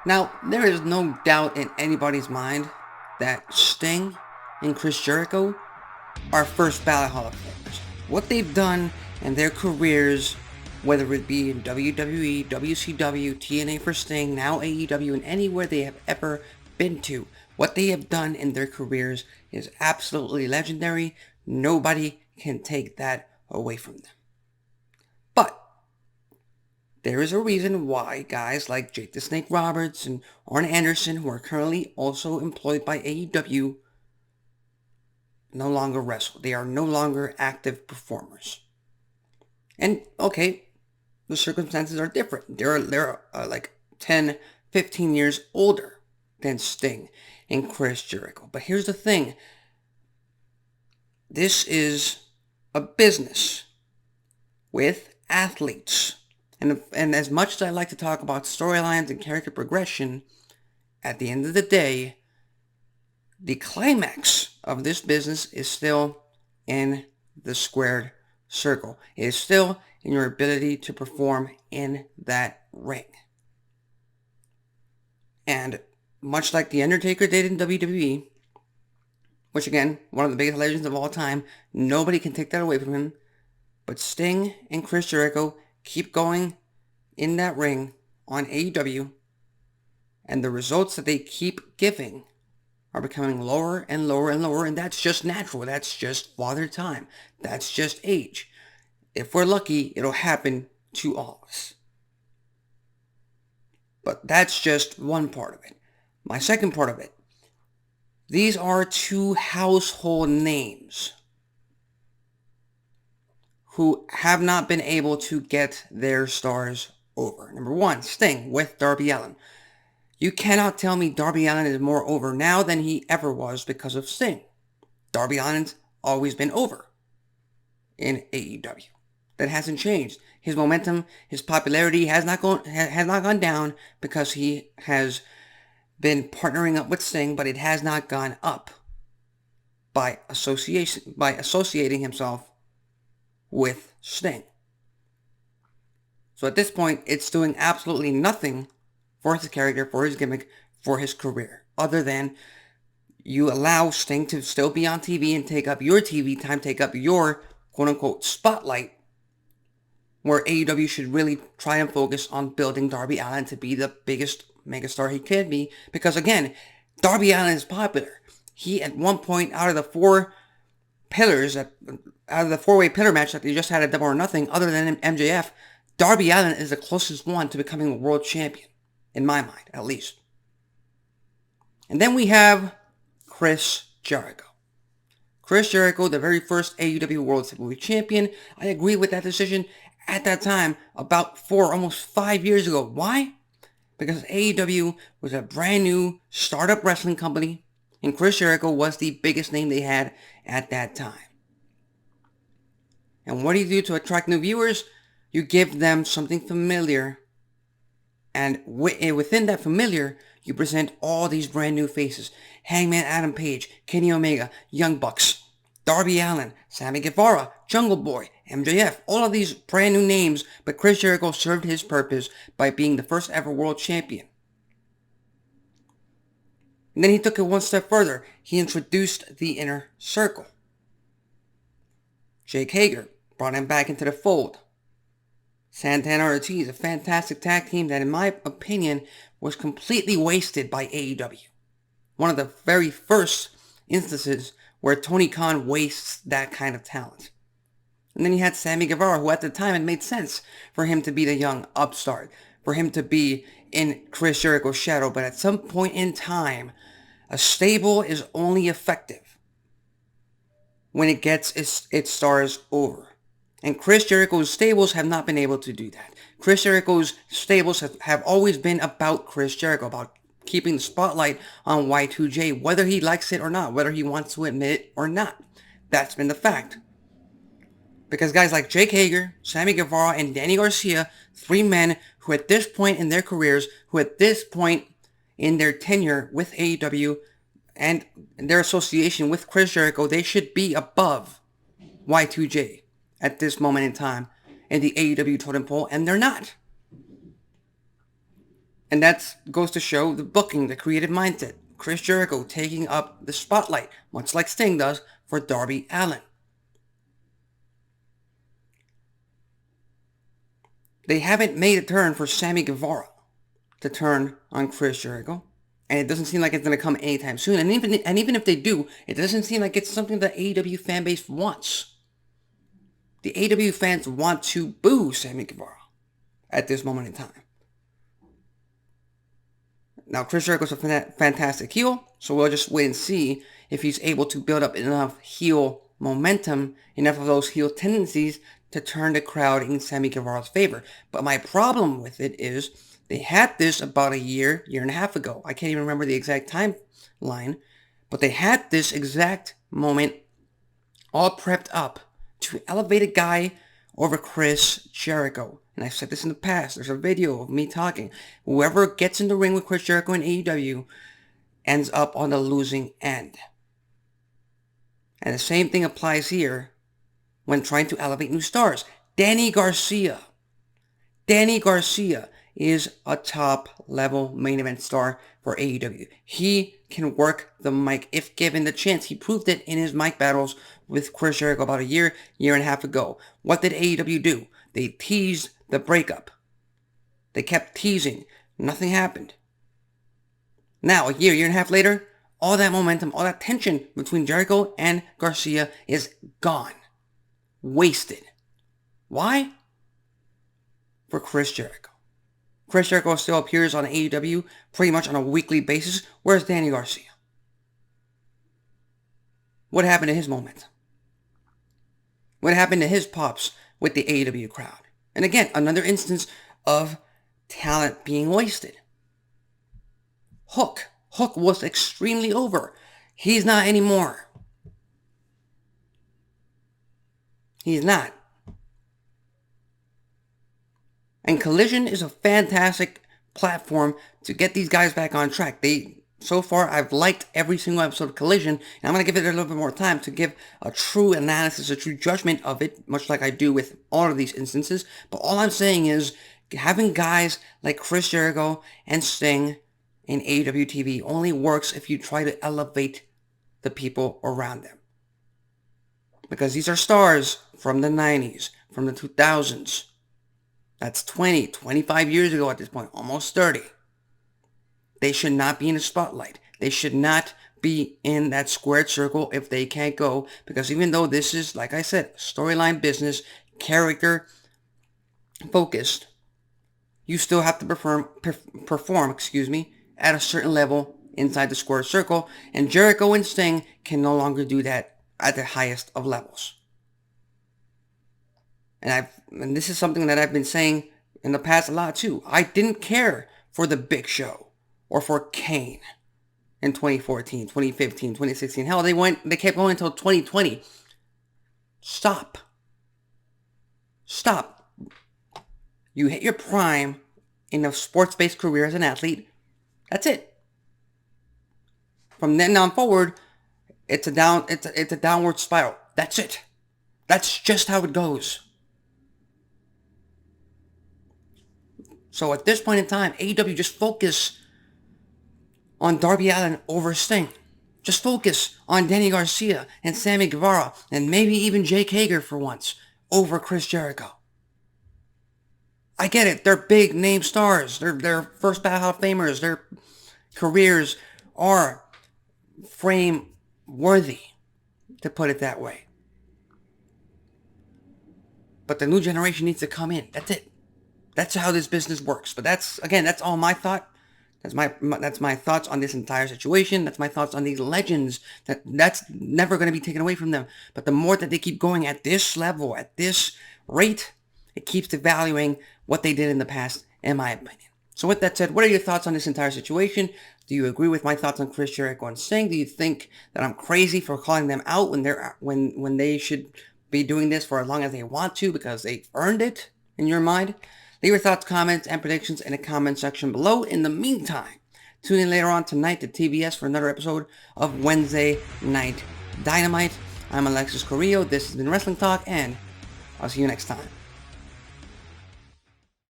Now, there is no doubt in anybody's mind that Sting and Chris Jericho are first ballot Hall of Famers. What they've done in their careers, whether it be in WWE, WCW, TNA for Sting, now AEW, and anywhere they have ever been to, what they have done in their careers is absolutely legendary. Nobody can take that away from them. But there is a reason why guys like Jake the Snake Roberts and Arn Anderson, who are currently also employed by AEW, no longer wrestle. They are no longer active performers. And okay, the circumstances are different. They're like 10, 15 years older than Sting and Chris Jericho. But here's the thing. This is a business with athletes. And as much as I like to talk about storylines and character progression, at the end of the day, the climax of this business is still in the squared circle. It is still in your ability to perform in that ring. And much like The Undertaker did in WWE, which again, one of the biggest legends of all time, nobody can take that away from him, but Sting and Chris Jericho keep going in that ring on AEW, and the results that they keep giving are becoming lower and lower and lower, and that's just natural. That's just father time. That's just age. If we're lucky, it'll happen to all of us. But that's just one part of it. My second part of it. These are two household names who have not been able to get their stars over. Number one, Sting with Darby Allin. You cannot tell me Darby Allin is more over now than he ever was because of Sting. Darby Allin's always been over in AEW. That hasn't changed. His momentum, his popularity has not gone down because he has been partnering up with Sting, but it has not gone up by associating himself with Sting. So at this point, it's doing absolutely nothing for his character, for his gimmick, for his career, other than you allow Sting to still be on TV and take up your TV time, take up your quote-unquote spotlight, where AEW should really try and focus on building Darby Allin to be the biggest megastar he can be, because again, Darby Allin is popular. He, at one point, out of the four-way pillar match that they just had at Double or Nothing, other than MJF, Darby Allin is the closest one to becoming a world champion, in my mind, at least. And then we have Chris Jericho. Chris Jericho, the very first AEW World Heavyweight Champion. I agree with that decision at that time, about almost 5 years ago. Why? Because AEW was a brand new startup wrestling company, and Chris Jericho was the biggest name they had at that time. And what do you do to attract new viewers? You give them something familiar, and within that familiar, you present all these brand new faces. Hangman Adam Page, Kenny Omega, Young Bucks, Darby Allin, Sammy Guevara, Jungle Boy, MJF, all of these brand new names, but Chris Jericho served his purpose by being the first ever world champion. And then he took it one step further. He introduced the Inner Circle. Jake Hager brought him back into the fold. Santana Ortiz, a fantastic tag team that, in my opinion, was completely wasted by AEW. One of the very first instances where Tony Khan wastes that kind of talent. And then you had Sammy Guevara, who at the time it made sense for him to be the young upstart, for him to be in Chris Jericho's shadow. But at some point in time, a stable is only effective when it gets its stars over. And Chris Jericho's stables have not been able to do that. Chris Jericho's stables have always been about Chris Jericho, about keeping the spotlight on Y2J, whether he likes it or not, whether he wants to admit it or not. That's been the fact. Because guys like Jake Hager, Sammy Guevara, and Danny Garcia, three men who at this point in their careers, who at this point in their tenure with AEW and their association with Chris Jericho, they should be above Y2J at this moment in time in the AEW totem pole, and they're not. And that goes to show the booking, the creative mindset. Chris Jericho taking up the spotlight, much like Sting does for Darby Allin. They haven't made a turn for Sammy Guevara to turn on Chris Jericho. And it doesn't seem like it's going to come anytime soon. And even if they do, it doesn't seem like it's something the AEW fan base wants. The AEW fans want to boo Sammy Guevara at this moment in time. Now, Chris Jericho's a fantastic heel, so we'll just wait and see if he's able to build up enough heel momentum, enough of those heel tendencies to turn the crowd in Sammy Guevara's favor. But my problem with it is they had this about a year and a half ago. I can't even remember the exact timeline, but they had this exact moment all prepped up to elevate a guy over Chris Jericho. And I've said this in the past. There's a video of me talking. Whoever gets in the ring with Chris Jericho in AEW ends up on the losing end. And the same thing applies here when trying to elevate new stars. Danny Garcia. Danny Garcia is a top-level main event star for AEW. He can work the mic if given the chance. He proved it in his mic battles with Chris Jericho about a year and a half ago. What did AEW do? They teased the breakup. They kept teasing. Nothing happened. Now, a year and a half later, all that momentum, all that tension between Jericho and Garcia is gone. Wasted. Why? For Chris Jericho. Chris Jericho still appears on AEW pretty much on a weekly basis. Where's Danny Garcia? What happened to his moment? What happened to his pops with the AEW crowd? And again, another instance of talent being wasted. Hook was extremely over. He's not anymore. He's not. And Collision is a fantastic platform to get these guys back on track. So far, I've liked every single episode of Collision, and I'm going to give it a little bit more time to give a true analysis, a true judgment of it, much like I do with all of these instances. But all I'm saying is, having guys like Chris Jericho and Sting in AEW TV only works if you try to elevate the people around them. Because these are stars from the 90s, from the 2000s. That's 25 years ago at this point, almost 30. They should not be in the spotlight. They should not be in that squared circle if they can't go. Because even though this is, like I said, storyline business, character focused, you still have to perform, at a certain level inside the squared circle. And Jericho and Sting can no longer do that at the highest of levels. And this is something that I've been saying in the past a lot too. I didn't care for the Big Show or for Kane in 2014, 2015, 2016. Hell, they kept going until 2020. Stop. You hit your prime in a sports-based career as an athlete. That's it. From then on forward, it's a downward spiral. That's it. That's just how it goes. So at this point in time, AEW just focus on Darby Allin over Sting. Just focus on Danny Garcia and Sammy Guevara and maybe even Jake Hager for once over Chris Jericho. I get it. They're big name stars. They're first ballot Hall of Famers. Their careers are frame worthy, to put it that way. But the new generation needs to come in. That's it. That's how this business works. But that's all my thought. That's my thoughts on this entire situation. That's my thoughts on these legends. That's never going to be taken away from them. But the more that they keep going at this level, at this rate, it keeps devaluing what they did in the past, in my opinion. So with that said, what are your thoughts on this entire situation? Do you agree with my thoughts on Chris Jericho and Sting? Do you think that I'm crazy for calling them out when they should be doing this for as long as they want to because they've earned it in your mind? Leave your thoughts, comments, and predictions in the comment section below. In the meantime, tune in later on tonight to TBS for another episode of Wednesday Night Dynamite. I'm Alexis Carrillo. This has been Wrestling Talk, and I'll see you next time.